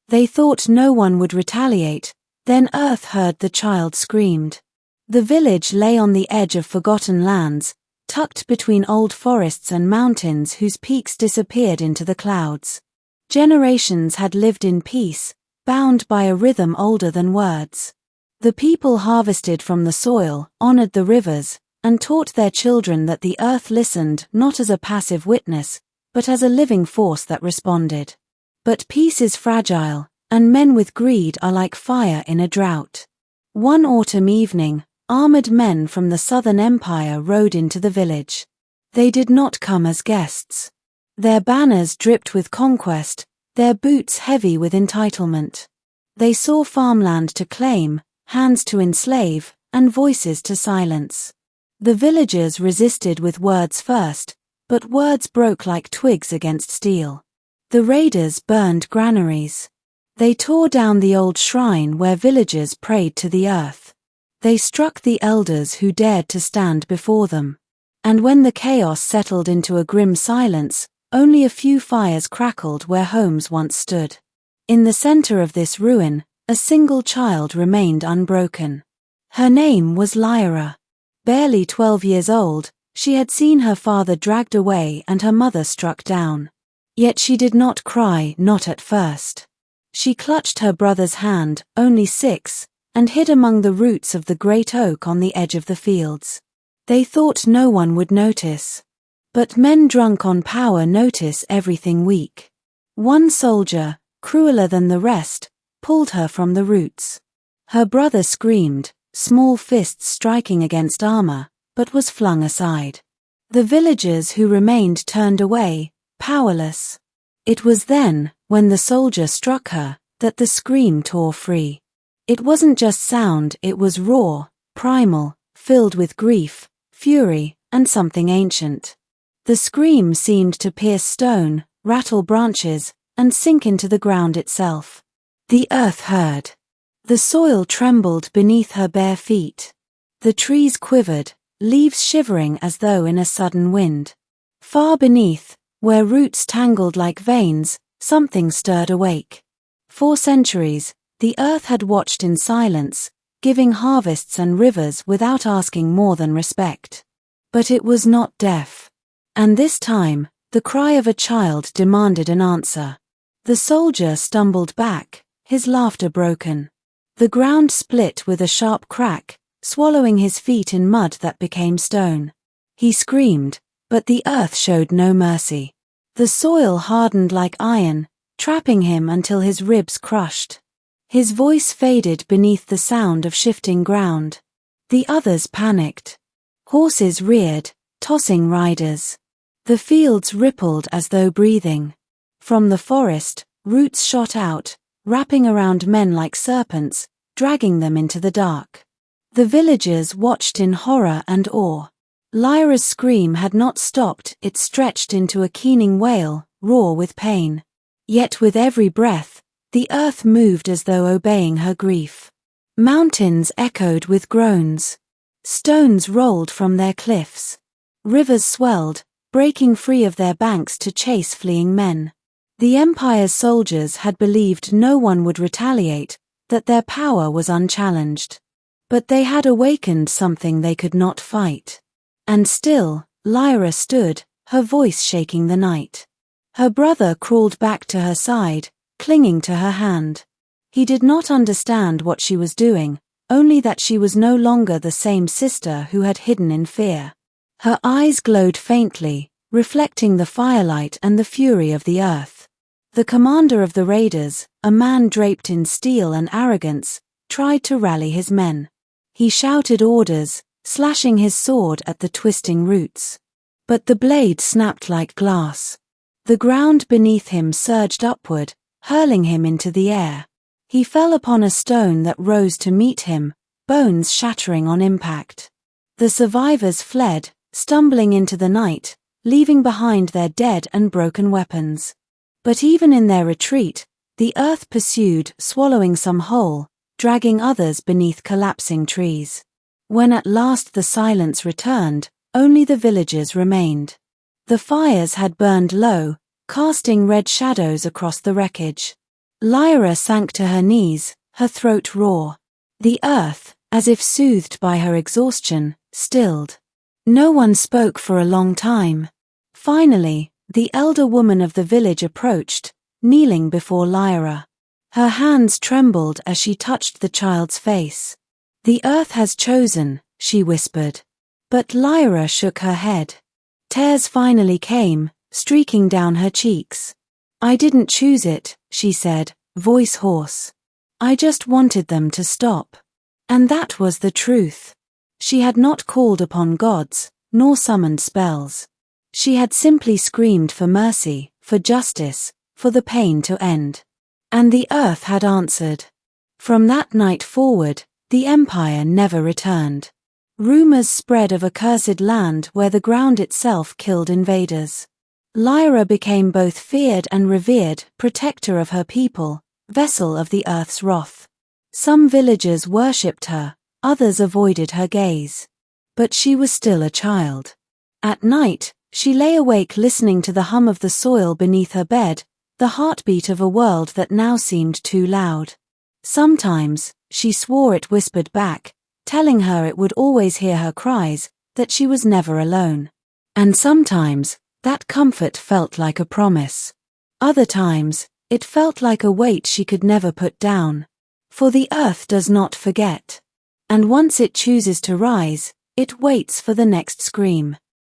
They thought no one would retaliate. Then Earth heard the child screamed. The village lay on the edge of forgotten lands, tucked between old forests and mountains whose peaks disappeared into the clouds. Generations had lived in peace, bound by a rhythm older than words. The people harvested from the soil, honored the rivers, and taught their children that the earth listened not as a passive witness, but as a living force that responded. But peace is fragile, and men with greed are like fire in a drought. One autumn evening, armored men from the Southern Empire rode into the village. They did not come as guests. Their banners dripped with conquest, their boots heavy with entitlement. They saw farmland to claim, hands to enslave, and voices to silence. The villagers resisted with words first, but words broke like twigs against steel. The raiders burned granaries. They tore down the old shrine where villagers prayed to the earth. They struck the elders who dared to stand before them. And when the chaos settled into a grim silence, only a few fires crackled where homes once stood. In the center of this ruin, a single child remained unbroken. Her name was Lyra. Barely 12 years old, she had seen her father dragged away and her mother struck down. Yet she did not cry, not at first. She clutched her brother's hand, only 6, and hid among the roots of the great oak on the edge of the fields. They thought no one would notice. But men drunk on power notice everything weak. One soldier, crueler than the rest, pulled her from the roots. Her brother screamed, small fists striking against armor, but was flung aside. The villagers who remained turned away, powerless. It was then, when the soldier struck her, that the scream tore free. It wasn't just sound, it was raw, primal, filled with grief, fury, and something ancient. The scream seemed to pierce stone, rattle branches, and sink into the ground itself. The earth heard. The soil trembled beneath her bare feet. The trees quivered, leaves shivering as though in a sudden wind. Far beneath, where roots tangled like veins, something stirred awake. For centuries, the earth had watched in silence, giving harvests and rivers without asking more than respect. But it was not deaf. And this time, the cry of a child demanded an answer. The soldier stumbled back, his laughter broken. The ground split with a sharp crack, swallowing his feet in mud that became stone. He screamed, but the earth showed no mercy. The soil hardened like iron, trapping him until his ribs crushed. His voice faded beneath the sound of shifting ground. The others panicked. Horses reared, tossing riders. The fields rippled as though breathing. From the forest, roots shot out, wrapping around men like serpents, dragging them into the dark. The villagers watched in horror and awe. Lyra's scream had not stopped, it stretched into a keening wail, raw with pain. Yet with every breath, the earth moved as though obeying her grief. Mountains echoed with groans. Stones rolled from their cliffs. Rivers swelled, breaking free of their banks to chase fleeing men. The Empire's soldiers had believed no one would retaliate, that their power was unchallenged. But they had awakened something they could not fight. And still, Lyra stood, her voice shaking the night. Her brother crawled back to her side, clinging to her hand. He did not understand what she was doing, only that she was no longer the same sister who had hidden in fear. Her eyes glowed faintly, reflecting the firelight and the fury of the earth. The commander of the raiders, a man draped in steel and arrogance, tried to rally his men. He shouted orders, slashing his sword at the twisting roots. But the blade snapped like glass. The ground beneath him surged upward, hurling him into the air. He fell upon a stone that rose to meet him, bones shattering on impact. The survivors fled, stumbling into the night, leaving behind their dead and broken weapons. But even in their retreat, the earth pursued, swallowing some whole, dragging others beneath collapsing trees. When at last the silence returned, only the villagers remained. The fires had burned low, casting red shadows across the wreckage. Lyra sank to her knees, her throat raw. The earth, as if soothed by her exhaustion, stilled. No one spoke for a long time. Finally, the elder woman of the village approached, kneeling before Lyra. Her hands trembled as she touched the child's face. "The earth has chosen," she whispered. But Lyra shook her head. Tears finally came, streaking down her cheeks. "I didn't choose it," she said, voice hoarse. "I just wanted them to stop." And that was the truth. She had not called upon gods, nor summoned spells. She had simply screamed for mercy, for justice, for the pain to end. And the earth had answered. From that night forward, the empire never returned. Rumors spread of a cursed land where the ground itself killed invaders. Lyra became both feared and revered, protector of her people, vessel of the earth's wrath. Some villagers worshipped her, others avoided her gaze. But she was still a child. At night, she lay awake listening to the hum of the soil beneath her bed, the heartbeat of a world that now seemed too loud. Sometimes, she swore it whispered back, telling her it would always hear her cries, that she was never alone. And sometimes, that comfort felt like a promise. Other times, it felt like a weight she could never put down. For the earth does not forget. And once it chooses to rise, it waits for the next scream.